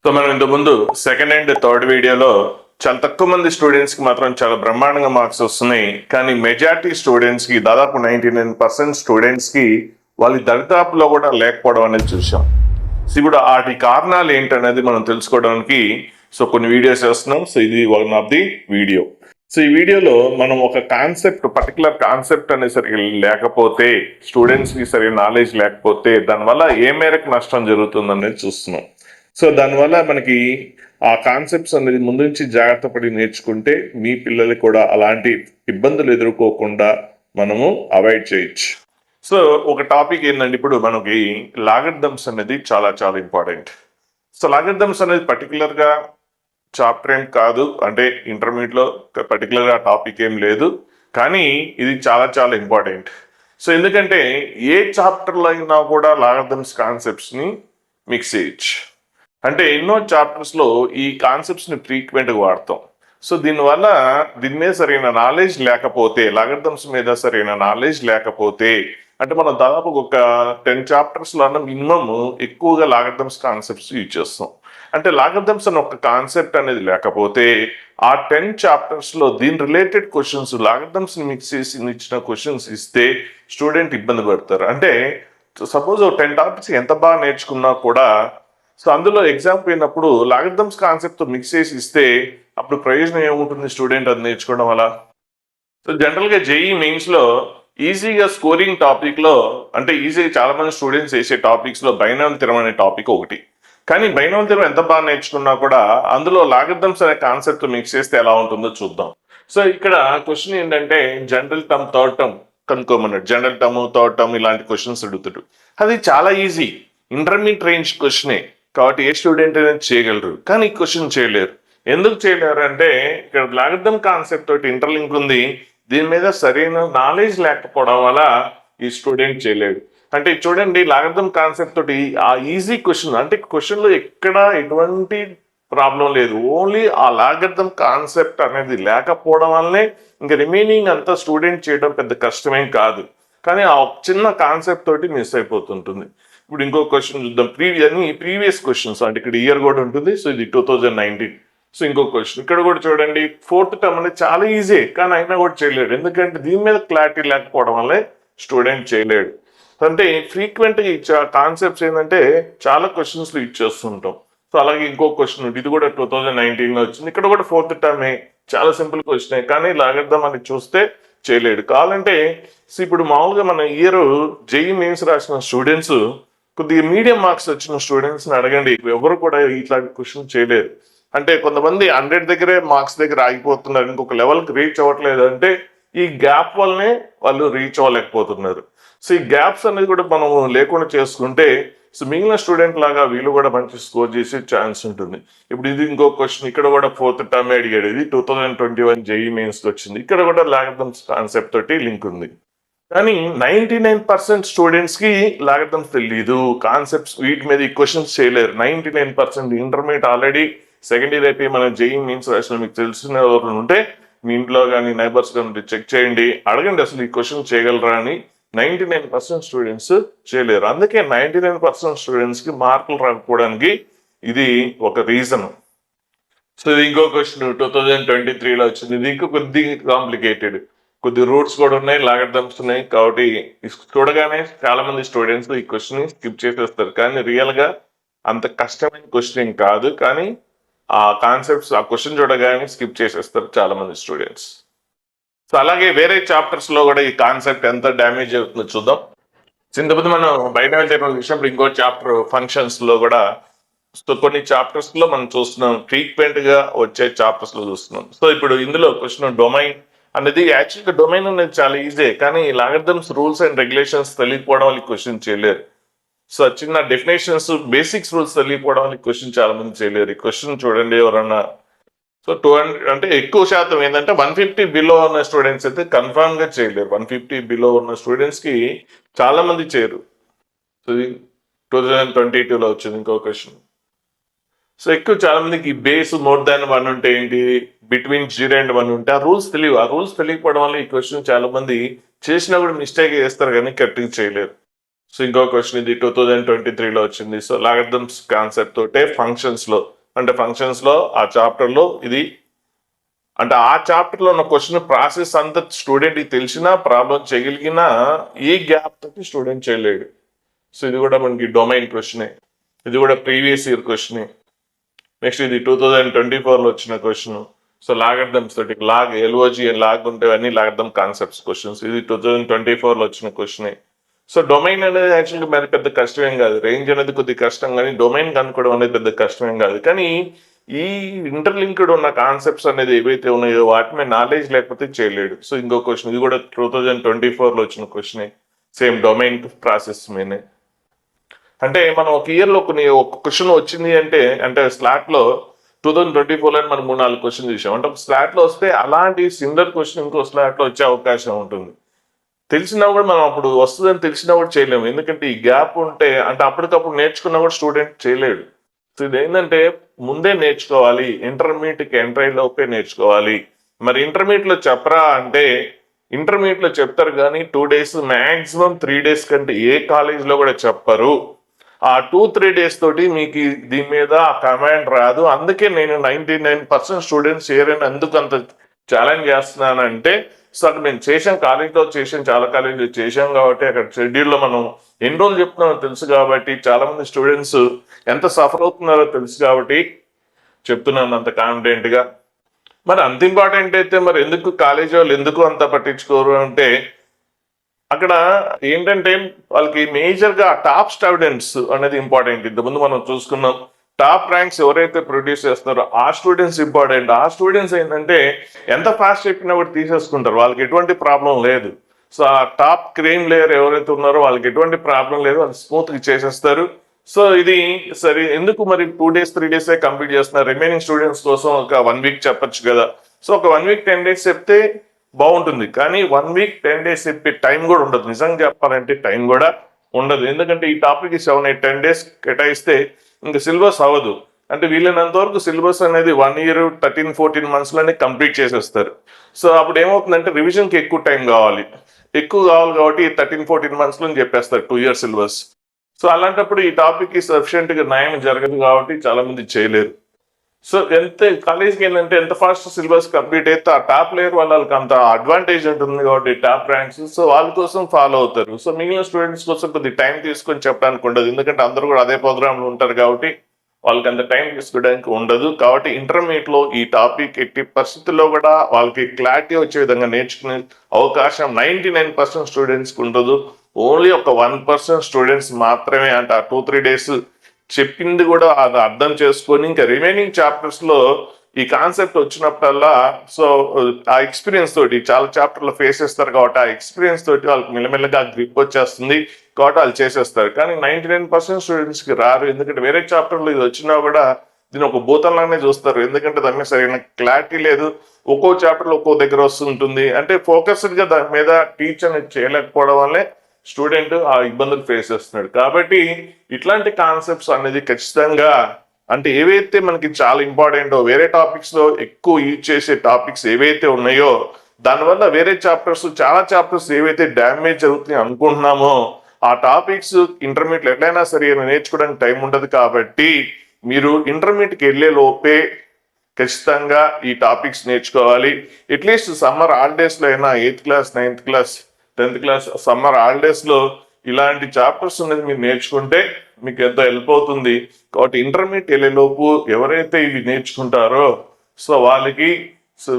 So మనం ఇంత ముందు సెకండ్ అండ్ థర్డ్ వీడియోలో చాలా తక్కువ మంది స్టూడెంట్స్ కి మాత్రం చాలా బ్రహ్మాండంగా మార్క్స్ వస్తున్నాయి. కానీ మెజారిటీ స్టూడెంట్స్ కి దాదాపు 99% స్టూడెంట్స్ కి వాళ్ళ దరిదాపులో కూడా లేకపోవడం అనేది చూసాం. సో ఇప్పుడు వాటి కారణాలు ఏంటనేది మనం తెలుసుకోవడానికి కొన్ని వీడియోస్ చేస్తున్నాం. సో ఇది one of the video. So ఈ వీడియోలో మనం ఒక పర్టికులర్ కాన్సెప్ట్ అనేది సరిగ్గా లేకపోతే, స్టూడెంట్స్ కి సరిగ్గా నాలెడ్జ్ లేకపోతే దానివల్ల ఏ మేరకు నష్టం జరుగుతుంది అనేది చూస్తున్నాం. సో దానివల్ల మనకి ఆ కాన్సెప్ట్స్ అనేది ముందు నుంచి జాగ్రత్త పడి నేర్చుకుంటే మీ పిల్లలకి కూడా అలాంటి ఇబ్బందులు ఎదుర్కోకుండా మనము అవాయిడ్ చేయొచ్చు. సో ఒక టాపిక్ ఏంటంటే, ఇప్పుడు మనకి లాగరిథమ్స్ అనేది చాలా చాలా ఇంపార్టెంట్. సో లాగరిథమ్స్ అనేది పర్టికులర్ గా చాప్టర్ ఏం కాదు, అంటే ఇంటర్మీడియట్ లో పర్టికులర్ గా టాపిక్ ఏం లేదు, కానీ ఇది చాలా చాలా ఇంపార్టెంట్. సో ఎందుకంటే ఏ చాప్టర్ లో అయినా కూడా లాగరిథమ్స్ కాన్సెప్ట్స్ ని మిక్స్ చేయొచ్చు. అంటే ఎన్నో చాప్టర్స్ లో ఈ కాన్సెప్ట్స్ ని ఫ్రీక్వెంట్ గా వాడతాం. సో దీనివల్ల దీని మీద సరైన నాలెడ్జ్ లేకపోతే, లాగరిథమ్స్ మీద సరైన నాలెడ్జ్ లేకపోతే, అంటే మనం దాదాపు ఒక 10 చాప్టర్స్ లో మినిమం ఎక్కువగా లాగరిథమ్స్ కాన్సెప్ట్స్ యూజ్ చేస్తాం. అంటే లాగరిథమ్స్ అని ఒక కాన్సెప్ట్ అనేది లేకపోతే ఆ 10 చాప్టర్స్ లో దీని రిలేటెడ్ క్వశ్చన్స్, లాగరిథమ్స్ మిక్స్ చేసి ఇచ్చిన క్వశ్చన్స్ ఇస్తే స్టూడెంట్ ఇబ్బంది పడతారు. అంటే సపోజ్ 10 టాపిక్స్ ఎంత బాగా నేర్చుకున్నా కూడా, సో అందులో ఎగ్జామ్ పోయినప్పుడు లాగరిథమ్స్ కాన్సెప్ట్ తో మిక్స్ చేసి ఇస్తే అప్పుడు ప్రయోజనం ఏముంటుంది స్టూడెంట్ అది నేర్చుకోవడం వల్ల? సో జనరల్ గా జేఈ మెయిన్స్ లో ఈజీగా స్కోరింగ్ టాపిక్ లో, అంటే ఈజీగా చాలా మంది స్టూడెంట్స్ వేసే టాపిక్స్ లో బైనామియల్ థియరం అనే టాపిక్ ఒకటి. కానీ బైనామియల్ థియరం ఎంత బాగా నేర్చుకున్నా కూడా అందులో లాగరిథమ్స్ అనే కాన్సెప్ట్ తో మిక్స్ చేస్తే ఎలా ఉంటుందో చూద్దాం. సో ఇక్కడ క్వశ్చన్ ఏంటంటే, జనరల్ టర్మ్ థర్డ్ టర్మ్ కనుక్కోమన్నాడు. జనరల్ టర్మ్ థర్డ్ టర్మ్ ఇలాంటి క్వశ్చన్స్ అడుగుతాడు. అది చాలా ఈజీ, ఇంటర్మీడియట్ రేంజ్ క్వశ్చనే కాబట్టి ఏ స్టూడెంట్ అయినా చేయగలరు. కానీ ఈ క్వశ్చన్ చేయలేరు. ఎందుకు చేయలేరు అంటే, ఇక్కడ లాగరిథమ్ కాన్సెప్ట్ తోటి ఇంటర్లింక్ ఉంది, దీని మీద సరైన నాలెడ్జ్ లేకపోవడం వల్ల ఈ స్టూడెంట్ చేయలేడు. అంటే చూడండి, లాగరిథమ్ కాన్సెప్ట్ తోటి ఆ ఈజీ క్వశ్చన్, అంటే క్వశ్చన్ లో ఎక్కడ ఎటువంటి ప్రాబ్లం లేదు, ఓన్లీ ఆ లాగరిథమ్ కాన్సెప్ట్ అనేది లేకపోవడం వల్లనే ఇంకా రిమైనింగ్ అంతా స్టూడెంట్ చేయడం పెద్ద కష్టమేం కాదు. కానీ ఆ చిన్న కాన్సెప్ట్ తోటి మిస్ అయిపోతుంటుంది. ఇప్పుడు ఇంకో క్వశ్చన్ చూద్దాం. ప్రీవియస్ క్వశ్చన్స్, అంటే ఇక్కడ ఇయర్ కూడా ఉంటుంది. సో ఇది 2019. సో ఇంకో క్వశ్చన్ ఇక్కడ కూడా చూడండి, ఫోర్త్ టర్మ్ అనేది చాలా ఈజీ, కానీ అయినా కూడా చేయలేడు. ఎందుకంటే దీని మీద క్లారిటీ లేకపోవడం వల్లే స్టూడెంట్ చేయలేడు. అంటే ఫ్రీక్వెంట్ గా ఇచ్చే కాన్సెప్ట్స్ ఏంటంటే చాలా క్వశ్చన్స్ లో ఇచ్చేస్తుంటాం. సో అలాగే ఇంకో క్వశ్చన్, ఇది కూడా 2019 లో వచ్చింది. ఇక్కడ కూడా ఫోర్త్ టర్మే, చాలా సింపుల్ క్వశ్చన్, కానీ లాగరిథమ్ అని చూస్తే చేయలేడు. కావాలంటే ఇప్పుడు మామూలుగా మన ఇయర్ జేఈ మెయిన్స్ రాసిన స్టూడెంట్స్, కొద్దిగా మీడియం మార్క్స్ వచ్చిన స్టూడెంట్స్ ని అడగండి, ఎవరు కూడా ఇట్లాంటి క్వశ్చన్ చేయలేరు. అంటే కొంతమంది 100 దగ్గరే మార్క్స్ దగ్గర ఆగిపోతున్నారు, ఇంకొక లెవెల్కి రీచ్ అవ్వట్లేదు. అంటే ఈ గ్యాప్ వల్లనే వాళ్ళు రీచ్ అవ్వలేకపోతున్నారు. సో ఈ గ్యాప్స్ అనేది కూడా మనం లేకుండా చేసుకుంటే, సో మిగిలిన స్టూడెంట్ లాగా వీళ్ళు కూడా మంచి స్కోర్ చేసే ఛాన్స్ ఉంటుంది. ఇప్పుడు ఇది ఇంకో క్వశ్చన్, ఇక్కడ కూడా ఫోర్త్ టర్మ్ అడిగాడు. ఇది 2021 జేఈ మెయిన్స్ వచ్చింది. ఇక్కడ కూడా లాగరిథమ్స్ కాన్సెప్ట్ తోటి లింక్ ఉంది. కానీ 99% స్టూడెంట్స్ కి లాగరిథమ్స్ తెలియదు, కాన్సెప్ట్స్ వీటి మీద ఈ క్వశ్చన్స్ చేయలేరు. 99% ఇంటర్మీడియట్ ఆల్రెడీ సెకండ్ ఇయర్ అయిపోయి మన జేఈ మెయిన్స్ రాసిన మీకు తెలిసిన ఎవరు ఉంటే మీ ఇంట్లో కానీ నైబర్స్ కానీ చెక్ చేయండి, అడగండి అసలు ఈ క్వశ్చన్ చేయగలరా అని. 99% స్టూడెంట్స్ చేయలేరు. అందుకే 99% స్టూడెంట్స్ కి మార్కులు రాకపోవడానికి ఇది ఒక రీజన్. సో ఇది ఇంకో క్వశ్చన్ 2023 లో వచ్చింది. ఇది ఇంకా కొద్దిగా కాంప్లికేటెడ్, కొద్ది రూట్స్ కూడా ఉన్నాయి, లాగరిథమ్స్ ఉన్నాయి. కాబట్టి చూడగానే చాలా మంది స్టూడెంట్స్ ఈ క్వశ్చన్ ని స్కిప్ చేసేస్తారు. కానీ రియల్ గా అంత కష్టమైన క్వశ్చన్ ఏం కాదు, కానీ ఆ కాన్సెప్ట్స్, ఆ క్వశ్చన్ చూడగానే స్కిప్ చేసేస్తారు చాలా మంది స్టూడెంట్స్. సో అలాగే వేరే చాప్టర్స్ లో కూడా ఈ కాన్సెప్ట్ ఎంత డ్యామేజ్ అవుతుందో చూద్దాం. ఇంతకుముందు మనం బైనామియల్ థియరం చూసినప్పుడు ఇంకో చాప్టర్ ఫంక్షన్స్ లో కూడా, సో కొన్ని చాప్టర్స్ లో మనం చూస్తున్నాం, ఫ్రీక్వెంట్ గా వచ్చే చాప్టర్స్ లో చూస్తున్నాం. సో ఇప్పుడు ఇందులో క్వశ్చన్ డొమైన్ అనేది, యాక్చువల్గా డొమైన్ అనేది చాలా ఈజీ, కానీ లాగరిథమ్స్ రూల్స్ అండ్ రెగ్యులేషన్స్ తెలియకపోవడం వల్ల క్వశ్చన్ చేయలేరు. సో చిన్న డెఫినేషన్స్, బేసిక్స్ రూల్స్ తెలియకపోవడం వల్ల క్వశ్చన్ చాలా మంది చేయలేరు. ఈ క్వశ్చన్ చూడండి ఎవరన్నా. సో 200 అంటే ఎక్కువ శాతం ఏంటంటే 150 బిలో ఉన్న స్టూడెంట్స్ అయితే కన్ఫర్మ్ గా చేయలేరు. 150 బిలో ఉన్న స్టూడెంట్స్ కి చాలా మంది చేయరు. సో 2022 లో వచ్చింది ఇంకో క్వశ్చన్. సో ఎక్కువ చాలా మందికి బేస్ మోర్ దాన్ 1 ఉంటే ఏంటి, బిట్వీన్ 0 and 1 ఉంటే ఆ రూల్స్ తెలియవు. ఆ రూల్స్ తెలియకపోవడం వల్ల ఈ క్వశ్చన్ చాలా మంది చేసినా కూడా మిస్టేక్ చేస్తారు, కానీ కరెక్ట్గా చేయలేరు. సో ఇంకో క్వశ్చన్ ఇది 2023 లో వచ్చింది. సో లాగరిథమ్స్ కాన్సెప్ట్ తోటే ఫంక్షన్స్ లో అంటే ఫంక్షన్స్ లో ఆ చాప్టర్ లో ఇది అంటే ఆ చాప్టర్ లో ఉన్న క్వశ్చన్ ప్రాసెస్ అంతా స్టూడెంట్ కి తెలిసినా ప్రాబ్లం చేయగలిగినా ఈ గ్యాప్ తోటి స్టూడెంట్ చేయలేడు. సో ఇది కూడా మనకి డొమైన్ క్వశ్చనే, ఇది కూడా ప్రీవియస్ ఇయర్ క్వశ్చనే. నెక్స్ట్ ఇది 2024 లో వచ్చిన క్వశ్చన్. సో లాగర్థమ్స్ తోటి లాగ్ ఎల్ఓజి లాగ్ ఉంటే అన్ని లాగర్థమ్ కాన్సెప్ట్స్ క్వశ్చన్స్. ఇది 2024 లో వచ్చిన క్వశ్చనే. సో డొమైన్ అనేది యాక్చువల్గా మరి పెద్ద కష్టమేం కాదు, రేంజ్ అనేది కొద్దిగా కష్టం, కానీ డొమైన్ కనుక్కోవడం అనేది పెద్ద కష్టమేం కాదు. కానీ ఈ ఇంటర్లింక్డ్ ఉన్న కాన్సెప్ట్స్ అనేది ఏవైతే ఉన్నాయో వాటి మీద నాలెడ్జ్ లేకపోతే చేయలేడు. సో ఇంకో క్వశ్చన్, ఇది కూడా 2024 లో వచ్చిన క్వశ్చనే, సేమ్ డొమైన్ ప్రాసెస్ మీదే. అంటే మనం ఒక ఇయర్ లో కొన్ని ఒక క్వశ్చన్ వచ్చింది అంటే అంటే స్లాట్ లో 2024 లో మనం 3-4 క్వశ్చన్ చూసాం. అంటే ఒక స్లాట్ లో వస్తే అలాంటి సిమిలర్ క్వశ్చన్ ఇంకో స్లాట్ లో వచ్చే అవకాశం ఉంటుంది. తెలిసినా కూడా మనం అప్పుడు వస్తుందని తెలిసినా కూడా చేయలేము, ఎందుకంటే ఈ గ్యాప్ ఉంటే అంటే అప్పటికప్పుడు నేర్చుకున్నా కూడా స్టూడెంట్ చేయలేడు. సో ఇది ఏంటంటే ముందే నేర్చుకోవాలి, ఇంటర్మీడియట్కి ఎంటర్ అయ్యే లోపే నేర్చుకోవాలి. మరి ఇంటర్మీడియట్ లో చెప్పరా అంటే ఇంటర్మీడియట్ లో చెప్తారు కానీ 2 days మాక్సిమం 3 days కంటే ఏ కాలేజ్ లో కూడా చెప్పరు. ఆ 2-3 days తోటి మీకు దీని మీద కమాండ్ రాదు. అందుకే నేను 99% స్టూడెంట్స్ చేయరని ఎందుకు అంత ఛాలెంజ్ చేస్తున్నానంటే, సో అక్కడ మేము చేసాం, కాలేజ్లో చేసాం, చాలా కాలేజీలో చేసాం కాబట్టి అక్కడ షెడ్యూల్లో మనం ఎన్ని రోజులు చెప్తున్నామో తెలుసు కాబట్టి, చాలా మంది స్టూడెంట్స్ ఎంత సఫర్ అవుతున్నారో తెలుసు కాబట్టి చెప్తున్నాను అంత కాన్ఫిడెంట్ గా. మరి అంత ఇంపార్టెంట్ అయితే మరి ఎందుకు కాలేజీ వాళ్ళు ఎందుకు అంత పట్టించుకోరు అంటే, అక్కడ ఏంటంటే వాళ్ళకి మేజర్ గా టాప్ స్టూడెంట్స్ అనేది ఇంపార్టెంట్. ఇంతకుముందు మనం చూసుకున్నాం, టాప్ ర్యాంక్స్ ఎవరైతే ప్రొడ్యూస్ చేస్తున్నారో ఆ స్టూడెంట్స్ ఇంపార్టెంట్. ఆ స్టూడెంట్స్ ఏంటంటే ఎంత ఫాస్ట్ చెప్పినా కూడా తీసేసుకుంటారు, వాళ్ళకి ఎటువంటి ప్రాబ్లం లేదు. సో ఆ టాప్ క్రీమ్ లేయర్ ఎవరైతే ఉన్నారో వాళ్ళకి ఎటువంటి ప్రాబ్లం లేదు, వాళ్ళు స్మూత్ గా చేసేస్తారు. సో ఇది సరే, ఎందుకు మరి 2 days 3 days కంప్లీట్ చేస్తున్నారు, రిమైనింగ్ స్టూడెంట్స్ కోసం ఒక 1 week చెప్పొచ్చు కదా. సో ఒక 1 week 10 days చెప్తే బాగుంటుంది, కానీ 1 week 10 days చెప్పే టైం కూడా ఉండదు. నిజంగా చెప్పాలంటే టైం కూడా ఉండదు, ఎందుకంటే ఈ టాపిక్ 7-8-10 days కేటాయిస్తే ఇంకా సిలబస్ అవ్వదు. అంటే వీళ్ళైనంత వరకు సిలబస్ అనేది 1 year 13-14 months లోనే కంప్లీట్ చేసేస్తారు. సో అప్పుడు ఏమవుతుందంటే రివిజన్కి ఎక్కువ టైం కావాలి, కాబట్టి 13-14 months లో చెప్పేస్తారు 2 years సిలబస్. సో అలాంటప్పుడు ఈ టాపిక్ కి సఫిషియెంట్ గా న్యాయం జరగదు కాబట్టి చాలా మంది చేయలేరు. సో ఎంత కాలేజ్కి వెళ్ళంటే ఎంత ఫాస్ట్ సిలబస్ కంప్లీట్ అయితే ఆ టాప్ లేయర్ వాళ్ళకి అంత అడ్వాంటేజ్ ఉంటుంది కాబట్టి టాప్ ర్యాంక్స్, సో వాళ్ళ కోసం ఫాలో అవుతారు. సో మిగిలిన స్టూడెంట్స్ కోసం కొద్ది టైం తీసుకొని చెప్పడానికి ఉండదు, ఎందుకంటే అందరూ కూడా అదే ప్రోగ్రామ్ లో ఉంటారు కాబట్టి వాళ్ళకి అంత టైం తీసుకోవడానికి ఉండదు. కాబట్టి ఇంటర్మీడియట్ లో ఈ టాపిక్ ఎట్టి పరిస్థితుల్లో కూడా వాళ్ళకి క్లారిటీ వచ్చే విధంగా నేర్చుకునే అవకాశం 99% స్టూడెంట్స్కి ఉండదు. ఓన్లీ ఒక 1% స్టూడెంట్స్ మాత్రమే అంటే ఆ 2-3 days చెప్పింది కూడా అది అర్థం చేసుకొని ఇంకా రిమైనింగ్ చాప్టర్స్ లో ఈ కాన్సెప్ట్ వచ్చినప్పుడల్లా సో ఆ ఎక్స్పీరియన్స్ తోటి చాలా చాప్టర్లు ఫేస్ చేస్తారు కాబట్టి ఆ ఎక్స్పీరియన్స్ తోటి వాళ్ళకి మెల్లమెల్లగా గ్రిప్ వచ్చేస్తుంది కాబట్టి వాళ్ళు చేసేస్తారు. కానీ 99% స్టూడెంట్స్ కి రారు, ఎందుకంటే వేరే చాప్టర్లు ఇది వచ్చినా కూడా దీని ఒక భూతంలానే చూస్తారు, ఎందుకంటే దాని మీద సరైన క్లారిటీ లేదు. ఒక్కో చాప్టర్లో ఒక్కో దగ్గర వస్తుంటుంది, అంటే ఫోకస్డ్ గా దాని మీద టీచర్ అనేది చేయలేకపోవడం వల్లే స్టూడెంట్ ఆ ఇబ్బందులు ఫేస్ చేస్తున్నాడు. కాబట్టి ఇట్లాంటి కాన్సెప్ట్స్ అనేది ఖచ్చితంగా అంటే ఏవైతే మనకి చాలా ఇంపార్టెంటో వేరే టాపిక్స్ లో ఎక్కువ యూజ్ చేసే టాపిక్స్ ఏవైతే ఉన్నాయో దానివల్ల వేరే చాప్టర్స్ చాలా చాప్టర్స్ ఏవైతే డ్యామేజ్ జరుగుతాయి అనుకుంటున్నామో ఆ టాపిక్స్ ఇంటర్మీడియట్ ఎట్లయినా సరే నేర్చుకోవడానికి టైం ఉండదు. కాబట్టి మీరు ఇంటర్మీడియట్కి వెళ్ళే లోపే ఖచ్చితంగా ఈ టాపిక్స్ నేర్చుకోవాలి. అట్లీస్ట్ సమ్మర్ హాలిడేస్ లో అయినా 8th class 9th class 10th class summer holidays లో ఇలాంటి చాప్టర్స్ అనేది మీరు నేర్చుకుంటే మీకు ఎంతో హెల్ప్ అవుతుంది. కాబట్టి ఇంటర్మీడియట్ వెళ్ళేలోపు ఎవరైతే ఇవి నేర్చుకుంటారో సో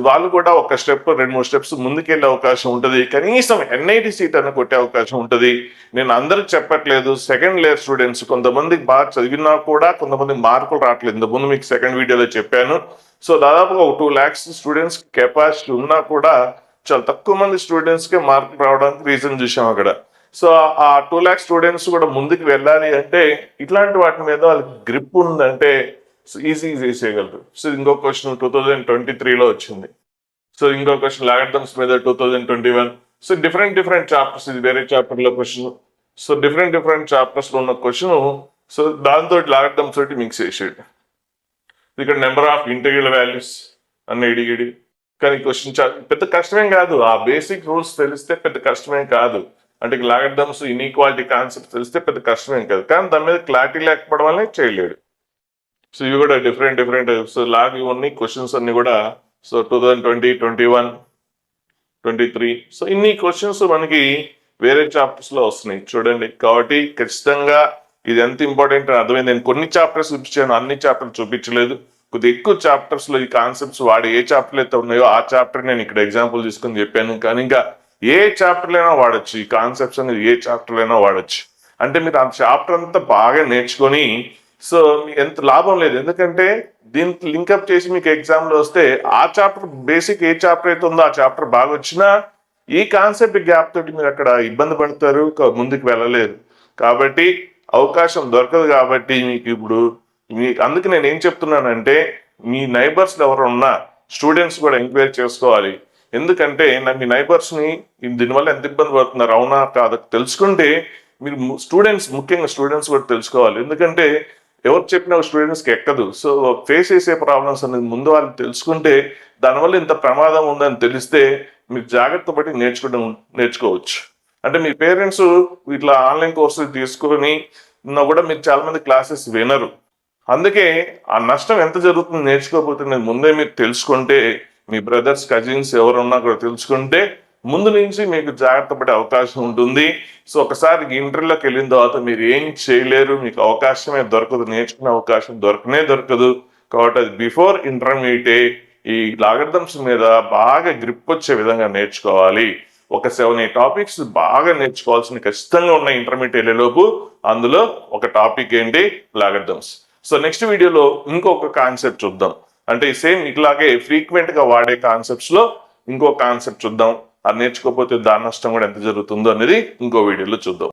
వాళ్ళు కూడా ఒక స్టెప్ 2-3 steps ముందుకెళ్ళే అవకాశం ఉంటుంది. కనీసం NIT సీట్ అని కొట్టే అవకాశం ఉంటుంది. నేను అందరికి చెప్పట్లేదు, సెకండ్ లేయర్ స్టూడెంట్స్ కొంతమందికి బాగా చదివినా కూడా కొంతమంది మార్కులు రావట్లేదు. ఇంతకుముందు మీకు సెకండ్ వీడియోలో చెప్పాను. సో దాదాపుగా ఒక 2 lakhs స్టూడెంట్స్ కెపాసిటీ ఉన్నా కూడా చాలా తక్కువ మంది స్టూడెంట్స్ కి మార్కులు రావడానికి రీజన్ చూసాం అక్కడ. సో ఆ 2 lakhs స్టూడెంట్స్ కూడా ముందుకు వెళ్ళాలి అంటే ఇట్లాంటి వాటి మీద వాళ్ళకి గ్రిప్ ఉందంటే ఈజీ చేసేయగలరు. సో ఇంకో క్వశ్చన్ 2023లో వచ్చింది. సో ఇంకో క్వశ్చన్ లాగర్థమ్స్ మీద 2021. సో డిఫరెంట్ చాప్టర్స్, ఇది వేరే చాప్టర్ లో క్వశ్చన్. సో డిఫరెంట్ చాప్టర్స్ లో ఉన్న క్వశ్చన్, సో దాంతో లాగర్థమ్స్ తోటి మిక్స్ చేసేది. ఇక్కడ నెంబర్ ఆఫ్ ఇంటీరియల్ వాల్యూస్ అన్ని ఇడిగిడి, కానీ క్వశ్చన్ పెద్ద కష్టమేం కాదు, ఆ బేసిక్ రూల్స్ తెలిస్తే పెద్ద కష్టమేం కాదు. అంటే లాగర్థమ్స్ ఇన్ఈక్వాలిటీ కాన్సెప్ట్ తెలిస్తే పెద్ద కష్టమేం కాదు, కానీ దాని మీద క్లారిటీ లేకపోవడం వల్లే చేయలేడు. సో ఇవి కూడా డిఫరెంట్ సో లాగ్ ఇవన్నీ క్వశ్చన్స్ అన్ని కూడా సో 2020, 21, 23 సో ఇన్ని క్వశ్చన్స్ మనకి వేరే చాప్టర్స్ లో వస్తున్నాయి చూడండి. కాబట్టి ఖచ్చితంగా ఇది ఎంత ఇంపార్టెంట్ అని అర్థమైంది. నేను కొన్ని చాప్టర్స్ చూపించాను, అన్ని చాప్టర్లు చూపించలేదు. కొద్దిగా ఎక్కువ చాప్టర్స్ లో ఈ కాన్సెప్ట్స్ వాడి ఏ చాప్టర్లు అయితే ఉన్నాయో ఆ చాప్టర్ నేను ఇక్కడ ఎగ్జాంపుల్ తీసుకుని చెప్పాను. కానీ ఇంకా ఏ చాప్టర్లైనా వాడచ్చు ఈ కాన్సెప్ట్స్ అనేది, ఏ చాప్టర్లైనా వాడచ్చు. అంటే మీరు ఆ చాప్టర్ అంతా బాగా నేర్చుకొని సో మీకు ఎంత లాభం లేదు. ఎందుకంటే దీనికి లింకప్ చేసి మీకు ఎగ్జామ్ లో వస్తే ఆ చాప్టర్ బేసిక్ ఏ చాప్టర్ అయితే ఉందో ఆ చాప్టర్ బాగా వచ్చినా ఈ కాన్సెప్ట్ గ్యాప్ తోటి మీరు అక్కడ ఇబ్బంది పడతారు, ముందుకు వెళ్ళలేరు. కాబట్టి అవకాశం దొరకదు. కాబట్టి మీకు ఇప్పుడు మీకు అందుకు నేను ఏం చెప్తున్నానంటే మీ నైబర్స్ ఎవరు ఉన్నా స్టూడెంట్స్ కూడా ఎంక్వైరీ చేసుకోవాలి. ఎందుకంటే మీ నైబర్స్ ని దీనివల్ల ఎంత ఇబ్బంది పడుతున్నారు అవునా కాదు తెలుసుకుంటే మీరు స్టూడెంట్స్, ముఖ్యంగా స్టూడెంట్స్ కూడా తెలుసుకోవాలి. ఎందుకంటే ఎవరు చెప్పినా స్టూడెంట్స్ కి ఎక్కదు. సో ఫేస్ చేసే ప్రాబ్లమ్స్ అనేది ముందు వాళ్ళు తెలుసుకుంటే దానివల్ల ఇంత ప్రమాదం ఉందని తెలిస్తే మీరు జాగ్రత్త పడి నేర్చుకోవచ్చు. అంటే మీ పేరెంట్స్ ఇట్లా ఆన్లైన్ కోర్సులు తీసుకొని కూడా మీరు చాలా మంది క్లాసెస్ వినరు. అందుకే ఆ నష్టం ఎంత జరుగుతుంది నేర్చుకోకపోతే ముందే మీరు తెలుసుకుంటే, మీ బ్రదర్స్ కజిన్స్ ఎవరున్నా కూడా తెలుసుకుంటే ముందు నుంచి మీకు జాగ్రత్త పడే అవకాశం ఉంటుంది. సో ఒకసారి ఇంటర్లోకి వెళ్ళిన తర్వాత మీరు ఏం చేయలేరు, మీకు అవకాశమే దొరకదు, నేర్చుకునే అవకాశం దొరకదు. కాబట్టి అది బిఫోర్ ఇంటర్మీడియట్ ఈ లాగర్థమ్స్ మీద బాగా గ్రిప్ వచ్చే విధంగా నేర్చుకోవాలి. ఒక 7-8 టాపిక్స్ బాగా నేర్చుకోవాల్సిన ఖచ్చితంగా ఉన్న ఇంటర్మీడియట్ లోపు. అందులో ఒక టాపిక్ ఏంటి, లాగర్థమ్స్. సో నెక్స్ట్ వీడియోలో ఇంకొక కాన్సెప్ట్ చూద్దాం. అంటే సేమ్ ఇట్లాగే ఫ్రీక్వెంట్ గా వాడే కాన్సెప్ట్స్ లో ఇంకో కాన్సెప్ట్ చూద్దాం. అది నేర్చుకోకపోతే దాని నష్టం కూడా ఎంత జరుగుతుందో అనేది ఇంకో వీడియోలో చూద్దాం.